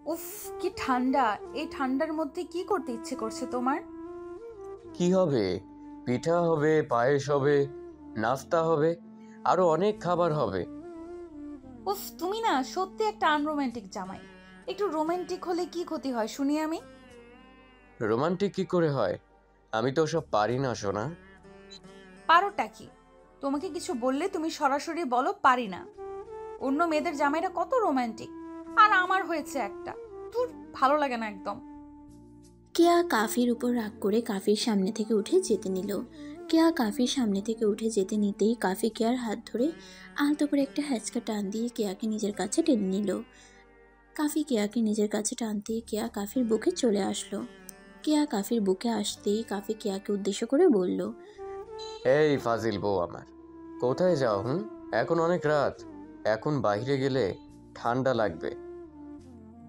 উফ, কি ঠান্ডা! এই ঠান্ডার মধ্যে কি করতে ইচ্ছে করছে তোমার? কি হবে? পিঠা হবে, পায়েস হবে, নাস্তা হবে, আরো অনেক খাবার হবে। উফ, তুমি না সত্যি একটা আনরোমান্টিক জামাই। একটু রোমান্টিক হলে কি ক্ষতি হয় শুনি আমি। রোমান্টিক কি করে হয়? আমি তো সব পারি না, সোনা। পারোটা কি? তোমাকে কিছু বললে তুমি সরাসরি বলো পারি না। অন্য মেয়েদের জামাইরা কত রোমান্টিক, আর আমার হয়েছে একটা। তোর ভালো লাগে না একদম। কেয়া কাফির উপর রাগ করে কাফির সামনে থেকে উঠে যেতে নিল। কেয়া কাফির সামনে থেকে উঠে যেতে নিতেই কাফি কেয়ার হাত ধরে আলতো করে একটা হ্যাচকা টান দিয়ে কেয়াকে নিজের কাছে টেনে নিল। কাফি কেয়াকে নিজের কাছে টানতেই কেয়া কাফির বুকে চলে আসলো। কেয়া কাফির বুকে আসতেই কাফি কেয়াকে উদ্দেশ্য করে বলল, এই ফাজিল বউ আমার, কোথায় যাও? এখন অনেক রাত। এখন বাইরে গেলে ঠান্ডা লাগবে।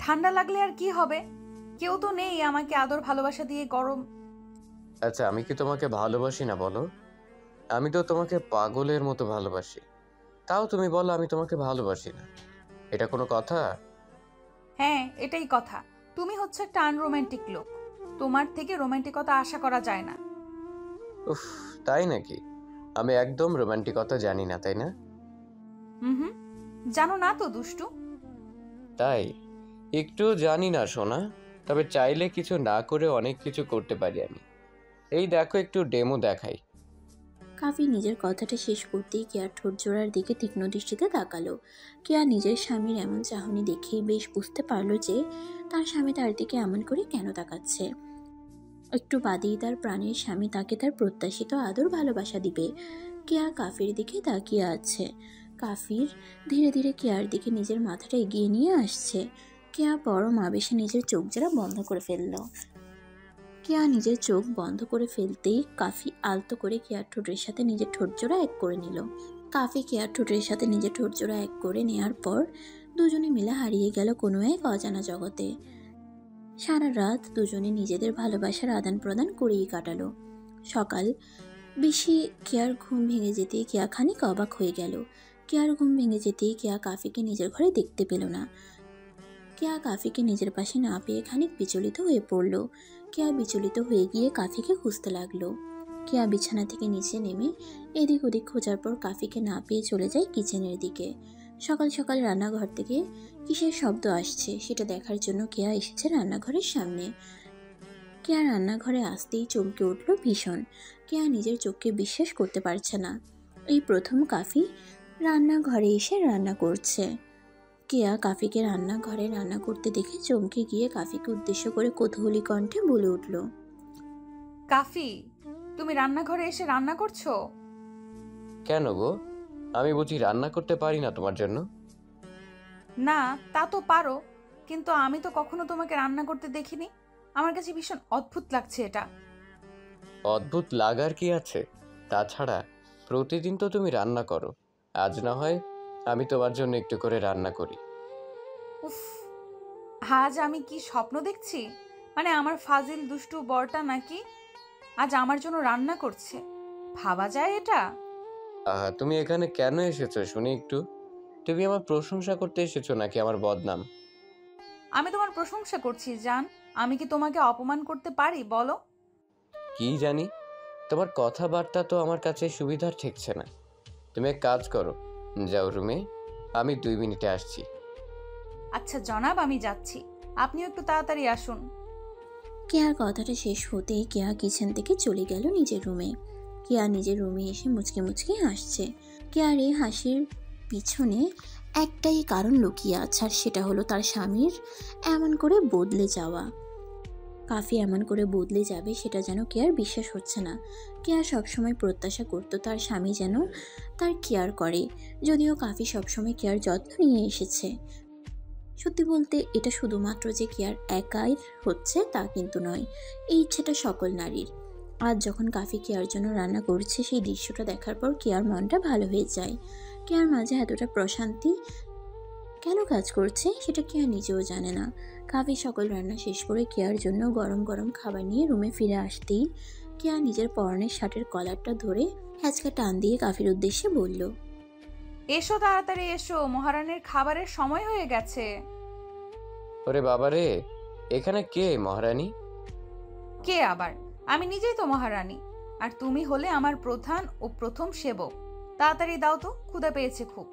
ঠান্ডা লাগলে আর কি হবে? কেউ তো নেই আমাকে আদর ভালোবাসা দিয়ে গরম। আচ্ছা, আমি কি তোমাকে ভালোবাসি না বলো? আমি তো তোমাকে পাগলের মতো ভালোবাসি। তাও তুমি বলো আমি তোমাকে ভালোবাসি না। এটা কোনো কথা? হ্যাঁ, এটাই কথা। তুমি হচ্ছে একটা আনরোমান্টিক লোক। তোমার থেকে রোমান্টিকতা আশা করা যায় না। উফ, তাই নাকি? আমি একদম রোমান্টিকতা জানি না, তাই না? হুম হুম, জানো না তো দুষ্টু। তাই? একটু জানি না সোনা। তবে চাইলে কিছু না করে অনেক কিছু করতে পারি আমি। এই দেখো, একটু ডেমো দেখাই। কাফি নিজের কথাটা শেষ করতেই কেয়ার ঠোঁট জোড়ার দিকে তীক্ষ্ণ দৃষ্টিতে তাকালো। কেয়া নিজের স্বামীর এমন চাহনি দেখেই বেশ বুঝতে পারলো যে তার স্বামী তার দিকে এমন করে কেন তাকাচ্ছে। একটু বাদেই তার প্রাণের স্বামী তাকে তার প্রত্যাশিত আদর ভালোবাসা দিবে। কেয়া কাফির দিকে তাকিয়ে আছে। কাফির ধীরে ধীরে কেয়ার দিকে নিজের মাথাটা এগিয়ে নিয়ে আসছে। কেয়া পরম আবেশে নিজের চোখ জোড়া বন্ধ করে ফেলল। কেয়া নিজের চোখ বন্ধ করে ফেলতেই কাফি আলতো করে কেয়ার ঠোঁটের সাথে নিজের ঠোঁট জোড়া এক করে নিল। কাফি কেয়ার ঠোঁটের সাথে নিজের ঠোঁট জোড়া এক করে নেয়ার পর দুজনে মিলে হারিয়ে গেল কোনো এক অজানা জগতে। সারা রাত দুজনে নিজেদের ভালোবাসার আদান প্রদান করেই কাটালো। সকাল বেশি কেয়ার ঘুম ভেঙে যেতেই কেয়া খানিক অবাক হয়ে গেল। কেয়ার ঘুম ভেঙে যেতেই কেয়া কাফিকে নিজের ঘরে দেখতে পেল না। কেয়া কাফিকে নিজের পাশে না পেয়ে খানিক বিচলিত হয়ে পড়ল। কেয়া বিচলিত হয়ে গিয়ে কাফিকে খুঁজতে লাগলো। কেয়া বিছানা থেকে নিচে নেমে এদিক ওদিক খোঁজার পর কাফিকে না পেয়ে চলে যায় কিচেনের দিকে। সকাল সকাল রান্নাঘর থেকে কিসের শব্দ আসছে সেটা দেখার জন্য কেয়া এসেছে রান্নাঘরের সামনে। কেয়া রান্নাঘরে আসতেই চমকে উঠল ভীষণ। কেয়া নিজের চোখকে বিশ্বাস করতে পারছে না। এই প্রথম কাফি রান্নাঘরে এসে রান্না করছে। কেয়া কাফিকে রান্নাঘরে রান্না করতে দেখে চমকে গিয়ে কাফিকে উদ্দেশ্য করে কৌতূহলী কণ্ঠে বলে উঠল, কাফি, তুমি রান্নাঘরে এসে রান্না করছো? কেন গো? আমি বুঝি রান্না করতে পারি না তোমার জন্য? না, তা তো পারো, কিন্তু আমি তো কখনো তোমাকে রান্না করতে দেখিনি। আমার কাছে ভীষণ অদ্ভুত লাগছে এটা। অদ্ভুত লাগার কি আছে? তাছাড়া প্রতিদিন তো তুমি রান্না করো। আজ না হয় আমি তোমার জন্য একটু করে রান্না করি। উফ, আজ আমি কি স্বপ্ন দেখছি? মানে আমার ফাজিল দুষ্টু বরটা নাকি আজ আমার জন্য রান্না করছে? ভাবা যায় এটা? তুমি এখানে কেন এসেছো শুনি একটু? তুমি আমার প্রশংসা করতে এসেছো নাকি আমার বদনাম? আমি তোমার প্রশংসা করছি জান। আমি কি তোমাকে অপমান করতে পারি বলো? কি জানি, তোমার কথাবার্তা তো আমার কাছে সুবিধার ঠেকছে না। তুমি এক কাজ করো, যাও রুমে, আমি 2 মিনিটে আসছি। আচ্ছা জনাব, আমি যাচ্ছি। আপনিও একটু তাড়াতাড়ি আসুন। কেয়ার কথাটা শেষ হতেই কেয়া কিচেন থেকে চলে গেল নিজের রুমে। কেয়া নিজের রুমে এসে মুচকে মুচকে হাসছে। কেয়ার এই হাসির পিছনে একটাই কারণ লুকিয়ে আছে, আর সেটা হলো তার স্বামীর এমন করে বদলে যাওয়া। কাফি এমন করে বদলে যাবে সেটা যেন কেয়ার বিশ্বাস হচ্ছে না। কেয়া সবসময় প্রত্যাশা করতো তার স্বামী যেন তার কেয়ার করে, যদিও কাফি সবসময় কেয়ার যত্ন নিয়ে এসেছে। সত্যি বলতে এটা শুধুমাত্র যে কেয়ার একাই হচ্ছে তা কিন্তু নয়, এই ইচ্ছেটা সকল নারীর। আজ যখন কাফি কেয়ার জন্য রান্না করছে সেই দৃশ্যটা দেখার পর কেয়ার মনটা ভালো হয়ে যায়। কেয়ার মাঝে এতটা প্রশান্তি কেন কাজ করছে সেটা কেয়া নিজেও জানে না। কাফি সকল রান্না শেষ করে কেয়ার জন্য গরম গরম খাবার নিয়ে রুমে ফিরে আসতেই কেয়া নিজের পরনের শার্টের কলারটা ধরে হ্যাচকা টান দিয়ে কাফির উদ্দেশ্যে বলল, এসো তাড়াতাড়ি এসো, মহারানীর খাবারের সময় হয়ে গেছে। ওরে বাবা রে, এখানে কে মহারানী? কে আবার? আমি নিজেই তো মহারানী। আর তুমি হলে আমার প্রধান ও প্রথম সেবক। তাড়াতাড়ি দাও তো, ক্ষুধা পেয়েছে খুব।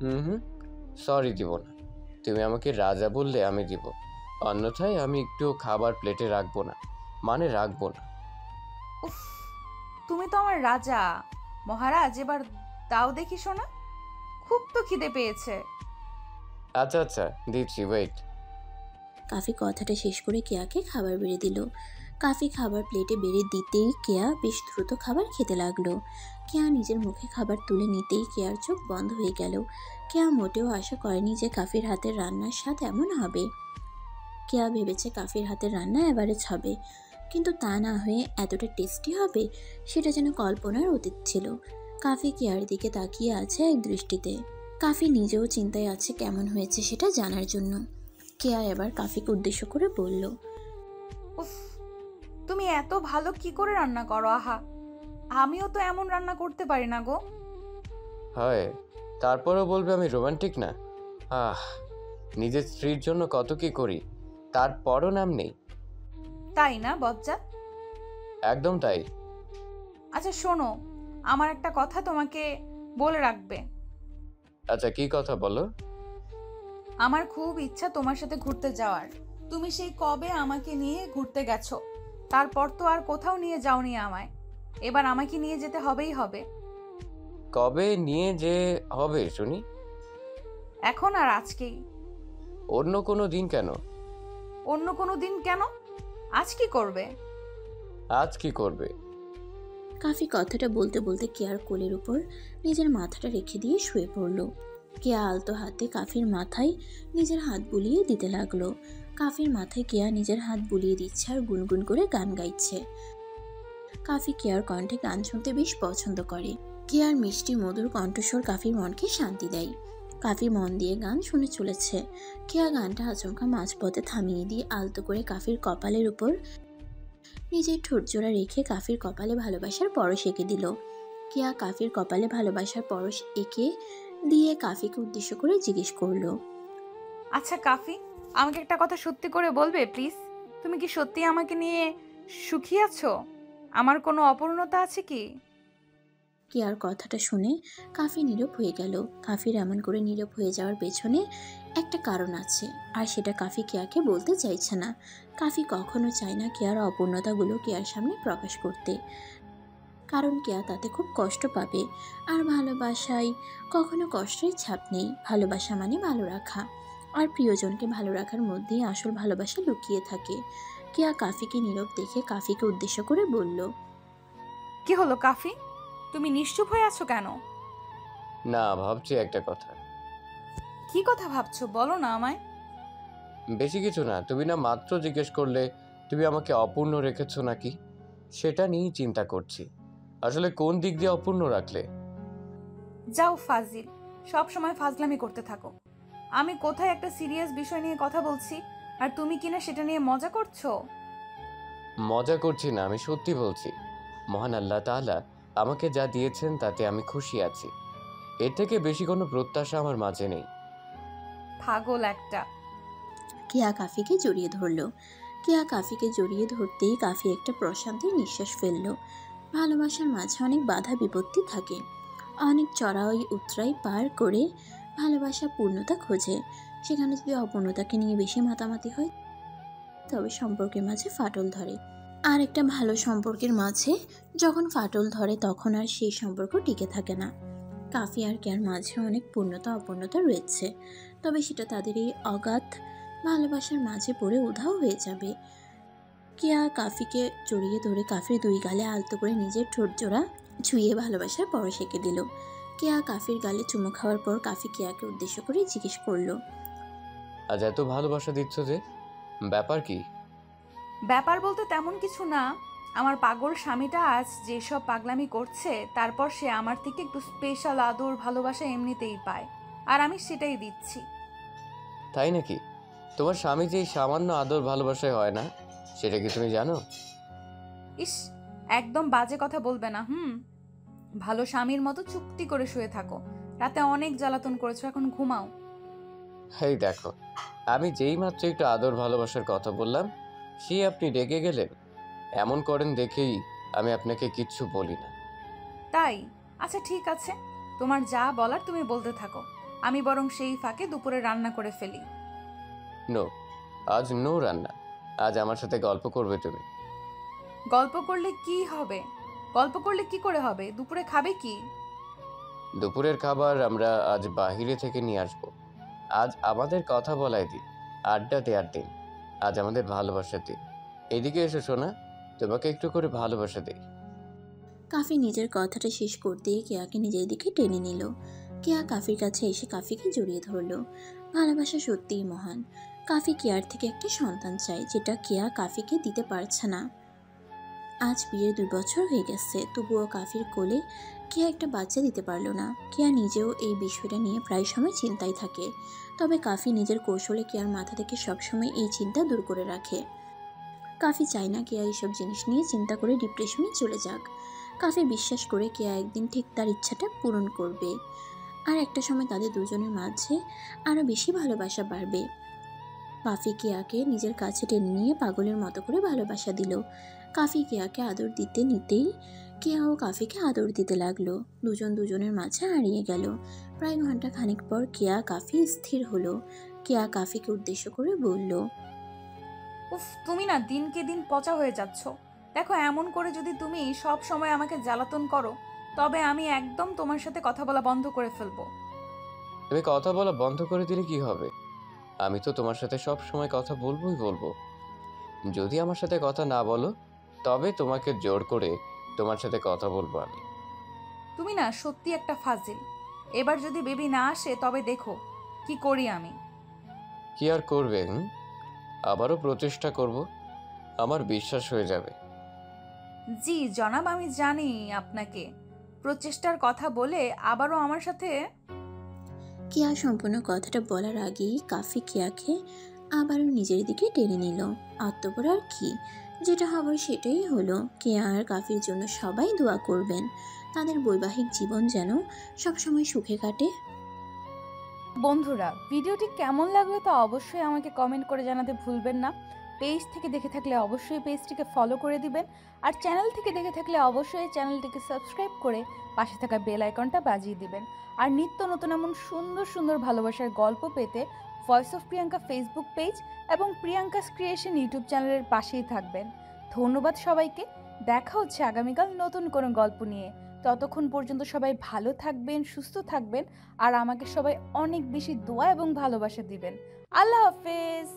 হুম, সরি, দিব না। তুমি আমাকে রাজা বললে আমি দিব, অন্যথায় আমি একটু খাবার প্লেটে রাখবো না, মানে রাখবো না। উফ, তুমি তো আমার রাজা। মহারাজ, এবার দাও দেখি শোনা, খুব তো খিদে পেয়েছে। আচ্ছা আচ্ছা, দিচ্ছি, ওয়েট। কাফি কথাটা শেষ করে কেয়াকে খাবার বেড়ে দিল। কাফি খাবার প্লেটে বেড়ে দিতেই কেয়া বেশ দ্রুত খাবার খেতে লাগলো। কেয়া নিজের মুখে খাবার তুলে নিতেই কেয়ার চোখ বন্ধ হয়ে গেল। কেয়া মোটেও আশা করেনি যে কাফির হাতের রান্নার স্বাদ এমন হবে। কেয়া ভেবেছে কাফির হাতের রান্না এভারেজ হবে, কিন্তু তা না হয়ে এতটা টেস্টি হবে সেটা যেন কল্পনার অতীত ছিল। কাফি কেয়ার দিকে তাকিয়ে আছে এক দৃষ্টিতে। কাফি নিজেও চিন্তায় আছে কেমন হয়েছে সেটা জানার জন্য। কেয়া এবার কাফিকে উদ্দেশ্য করে বলল, উফ, তুমি এত ভালো কি করে রান্না করো? আহা, আমিও তো এমন রান্না করতে পারি না গো। হয়, তারপরও বলবে আমি রোমান্টিক না? আহ, নিজের স্ত্রীর জন্য কত কি করি, তারপরও নাম নেই। তাই না বজ্জাত? একদম তাই। আচ্ছা শোনো, আমার একটা কথা তোমাকে বলে রাখবে। আচ্ছা, কি কথা বলো? আমার খুব ইচ্ছা তোমার সাথে ঘুরতে যাওয়ার। তুমি সেই কবে আমাকে নিয়ে ঘুরতে গেছো, তারপর তো আর কোথাও নিয়ে যাওনি আমায়। এবার আমাকে নিয়ে যেতে হবেই হবে। কবে নিয়ে যে হবে শুনি? এখন আর আজকেই। অন্য কোনো দিন কেন? অন্য কোনো দিন কেন? আজ কি করবে? আজ কি করবে? কাফি কথাটা বলতে বলতে কেয়ার কোলের উপর নিজের মাথাটা রেখে দিয়ে শুয়ে পড়ল। কেয়া আলতো হাতে কাফির মাথায় নিজের হাত বুলিয়ে দিতে লাগলো। কাফির মাথায় কেয়া নিজের হাত বুলিয়ে দিচ্ছে আর গুনগুন করে গান গাইছে। কাফি কেয়ার কণ্ঠে গান শুনতে বেশ পছন্দ করে। কেয়ার মিষ্টি মধুর কণ্ঠস্বর কাফির মনকে শান্তি দেয়। কাফি মন দিয়ে গান শুনে চলেছে। কেয়া গানটা আচমকা মাঝপথে থামিয়ে দিয়ে আলতো করে কাফির কপালের উপর নিজের ঠোঁটজোড়া রেখে কাফির কপালে ভালোবাসার পরশ এঁকে দিল। কেয়া কাফির কপালে ভালোবাসার পরশ এঁকে দিয়ে কাফিকে উদ্দেশ্য করে জিজ্ঞেস করলো, আচ্ছা কাফি, আমাকে একটা কথা সত্যি করে বলবে প্লিজ? তুমি কি সত্যি আমাকে নিয়ে সুখী আছো? আমার কোনো অপূর্ণতা আছে কি? কেয়ার কথাটা শুনে কাফি নীরব হয়ে গেল। কাফির এমন করে নীরব হয়ে যাওয়ার পেছনে একটা কারণ আছে, আর সেটা কাফি কেয়াকে বলতে চাইছে না। কাফি কখনো চায় না কেয়ার অপূর্ণতাগুলো কেয়ার সামনে প্রকাশ করতে, কারণ কেয়া তাতে খুব কষ্ট পাবে। আর ভালোবাসায় কখনো কষ্টের ছাপ নেই। ভালোবাসা মানে ভালো রাখা, আর প্রিয়জনকে ভালো রাখার মধ্যেই আসল ভালোবাসা লুকিয়ে থাকে। কেয়া কাফিকে নীরব দেখে কাফিকে উদ্দেশ্য করে বলল, কি হলো কাফি, তুমি নিশ্চুপ হয়ে আছো কেন? না, ভাবছি একটা কথা। কি কথা ভাবছো, বলো না আমায়। বেশি কিছু না, তুমি না মাত্র জিজ্ঞেস করলে তুমি আমাকে অপূর্ণ রেখেছো নাকি, সেটা নিয়েই চিন্তা করছি। আসলে কোন দিক দিয়ে অপূর্ণ রাখলে? যাও ফাজিল, সব সময় ফাজলামি করতে থাকো। আমি কোথায় একটা সিরিয়াস বিষয় নিয়ে কথা বলছি, আর তুমি কিনা সেটা নিয়ে মজা করছো। মজা করছি না, আমি সত্যি বলছি। মহান আল্লাহ তাআলা আমাকে যা দিয়েছেন তাতে আমি খুশি আছি। এর থেকে বেশি কোনো প্রত্যাশা আমার মাঝে নেই। পাগল একটা। কেয়া কাফিকে জড়িয়ে ধরল। কেয়া কাফিকে জড়িয়ে ধরতেই কাফি একটা প্রশান্তির নিঃশ্বাস ফেলল। ভালোবাসার মাঝে অনেক বাধা বিপত্তি থাকে, অনেক চড়াই উতরাই পার করে ভালোবাসা পূর্ণতা খোঁজে। সেখানে যদি অপূর্ণতাকে নিয়ে বেশি মাতামাতি হয় তবে সম্পর্কের মাঝে ফাটল ধরে। আর একটা ভালো সম্পর্কের মাঝে যখন ফাটল ধরে তখন আর সেই সম্পর্ক টিকে থাকে না। কাফি আর কেয়ার মাঝে অনেক পূর্ণতা অপূর্ণতা রয়েছে, তবে সেটা তাদের এই অগাধ ভালোবাসার মাঝে পড়ে উধাও হয়ে যাবে। কেয়া কাফিকে জড়িয়ে ধরে কাফির দুই গালে আলতো করে নিজের ঠোঁট জোড়া ছুঁয়ে ভালোবাসার পরশ এঁকে দিল। কেয়া কাফির গালে চুমু খাওয়ার পর কাফি কেয়াকে উদ্দেশ্য করে জিজ্ঞেস করলো, আজ এত ভালোবাসা দিচ্ছ যে, ব্যাপার কি? ব্যাপার বলতে তেমন কিছু না। আমার পাগল স্বামীটা আজ যেসব পাগলামি করছে, তারপর সে আমার থেকে একটু স্পেশাল আদর ভালোবাসা এমনিতেই পায়, আর আমি সেটাই দিচ্ছি। তাই নাকি? তোমার স্বামী যে এই সামান্য আদর ভালোবাসায় হয় না, সেটা কি তুমি জানো? ইস, একদম বাজে কথা বলবে না। ভালো স্বামীর মতো চুপটি করে শুয়ে থাকো। রাতে অনেক জ্বালাতন করেছো, এখন ঘুমাও। এই দেখো, আমি যেই মাত্র একটু আদর ভালোবাসার কথা বললাম সেই আপনি রেগে গেলেন। এমন করেন দেখেই আমি আপনাকে কিচ্ছু বলি না। তাই? আচ্ছা ঠিক আছে, তোমার যা বলার তুমি বলতে থাকো। আমি বরং সেই ফাঁকে দুপুরে রান্না করে ফেলি। নো, আজ নো রান্না। আজ আমার সাথে গল্প করবে তুমি। গল্প করলে কি হবে? গল্প করলে কি করে হবে? দুপুরে খাবে কি? দুপুরের খাবার আমরা আজ বাহিরে থেকে নিয়ে আসবো। আজ আমাদের কথা বলাই দিন, আড্ডা দেওয়ার দিন। আজ আমাদের ভালোবাসার দিন। এদিকে এসো সোনা, তোমাকে একটু করে ভালোবাসা দিই। কাফি নিজের কথাটা শেষ করতেই কেয়াকে নিজের দিকে টেনে নিল। কেয়া কাফির কাছে এসে কাফিকে জড়িয়ে ধরল। ভালোবাসা সত্যিই মহান। কাফি কেয়ার থেকে একটা সন্তান চায়, যেটা কেয়া কাফিকে দিতে পারছে না। আজ বিয়ের 2 বছর হয়ে গেছে, তবুও কাফির কোলে কেয়া একটা বাচ্চা দিতে পারলো না। কেয়া নিজেও এই বিষয়টা নিয়ে প্রায় সময় চিন্তায় থাকে। তবে কাফি নিজের কৌশলে কেয়ার মাথা থেকে সবসময় এই চিন্তা দূর করে রাখে। কাফি চায় না কেয়া এইসব জিনিস নিয়ে চিন্তা করে ডিপ্রেশনে চলে যাক। কাফি বিশ্বাস করে কেয়া একদিন ঠিক তার ইচ্ছাটা পূরণ করবে। আর একটা সময় তাদের দুজনের মাঝে আরও বেশি ভালোবাসা বাড়বে। কাফি কেয়াকে নিজের কাছে টেনে নিয়ে পাগলের মতো করে ভালোবাসা দিল। কাফি কেয়াকে আদর দিতে নিতেই কেয়াও কাফিকে আদর দিতে লাগলো। দুজন দুজনের মাঝে হারিয়ে গেল। প্রায় ঘন্টা খানিক পর কেয়া কাফি স্থির হলো। কেয়া কাফিকে উদ্দেশ্য করে বলল, উফ, তুমি না দিনকে দিন পচা হয়ে যাচ্ছ। দেখো, এমন করে যদি তুমি সব সময় আমাকে জ্বালাতন করো, তবে আমি একদম তোমার সাথে কথা বলা বন্ধ করে ফেলবো। তুমি কথা বলা বন্ধ করে দিলে কি হবে? আমি তো তোমার সাথে সব সময় কথা বলবোই বলবো। যদি আমার সাথে কথা না বলো, তবে তোমাকে জোর করে তোমার সাথে কথা বলবো আমি। তুমি না সত্যি একটা ফাজিল। এবার যদি বেবি না আসে তবে দেখো কি করি আমি। কি আর করবে? আবারও প্রচেষ্টা করব, আমার বিশ্বাস হয়ে যাবে। জি জনাব, আমি জানি আপনাকে প্রচেষ্টার কথা বলে আবারও আমার সাথে। কেয়া সম্পূর্ণ কথাটা বলার আগেই কাফি কেয়াকে আবারও নিজের দিকে টেনে নিল। অতঃপর আর কি, যেটা হবার সেটাই হলো। কেয়া আর কাফির জন্য সবাই দোয়া করবেন। তাদের বৈবাহিক জীবন যেন সবসময় সুখে কাটে। বন্ধুরা, ভিডিওটি কেমন লাগলো তা অবশ্যই আমাকে কমেন্ট করে জানাতে ভুলবেন না। পেজ থেকে দেখে থাকলে অবশ্যই পেজটিকে ফলো করে দিবেন, আর চ্যানেল থেকে দেখে থাকলে অবশ্যই চ্যানেলটিকে সাবস্ক্রাইব করে পাশে থাকা বেল আইকনটা বাজিয়ে দিবেন। আর নিত্য নতুন এমন সুন্দর সুন্দর ভালোবাসার গল্প পেতে voice of Priyanka Facebook page এবং প্রিয়াঙ্কাস ক্রিয়েশন ইউটিউব চ্যানেলের পাশেই থাকবেন। ধন্যবাদ সবাইকে। দেখা হচ্ছে আগামীকাল নতুন কোনো গল্প নিয়ে। ততক্ষণ পর্যন্ত সবাই ভালো থাকবেন, সুস্থ থাকবেন, আর আমাকে সবাই অনেক বেশি দোয়া এবং ভালোবাসা দিবেন। আল্লাহ হাফেজ।